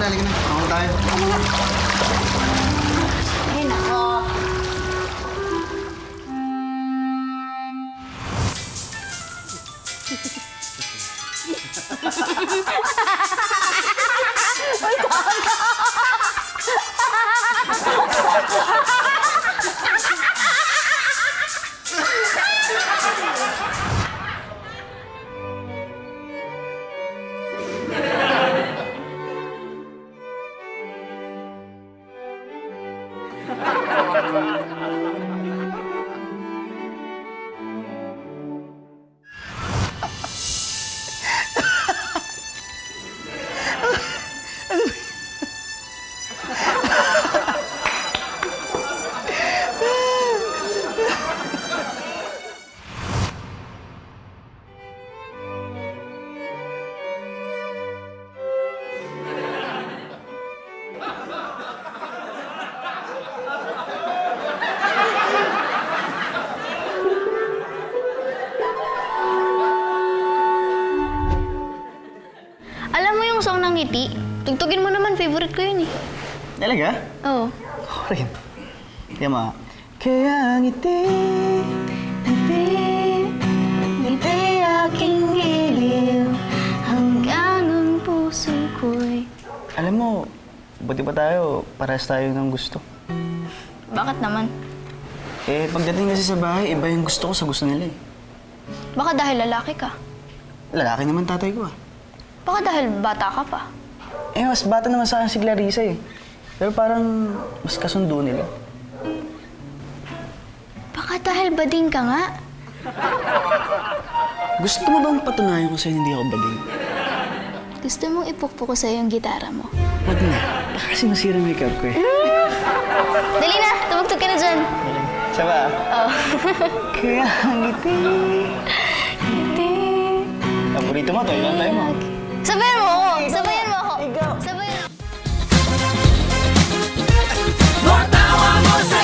halika na. Ako tayo. Ano nga? Ay, nako. Alam mo yung song ng Ngiti? Tugtugin mo naman, favorite ko yun eh. Talaga? Oo. Ako rin. Kaya ma. Kaya ngiti, Ngiti, ngiti aking giliw, hanggang ang puso ko'y... alam mo, buti pa tayo, parehas tayo ng gusto. Bakit naman? Eh, pagdating kasi sa bahay, iba yung gusto ko sa gusto nila eh. Baka dahil lalaki ka. Lalaki naman tatay ko ah. Baka dahil bata ka pa. Eh, mas bata naman sa akin si Clarissa eh. Pero parang mas kasundo nila. Baka dahil bading ka nga. Gusto mo bang patunayan ko sa'yo hindi ako bading? Gusto mong ipukpok ko sa'yo yung gitara mo. Wag na. Baka kasi masira yung makeup ko eh. Dali na! Tumugtog ka na dyan! Siya ba? Oh. Kaya ngiti. Ngiti. Paborito mo, tayo lang tayo mo. Sabayan mo ako! Sabayan mo ako! Ikaw. Sabayan mo! More tawa mo sa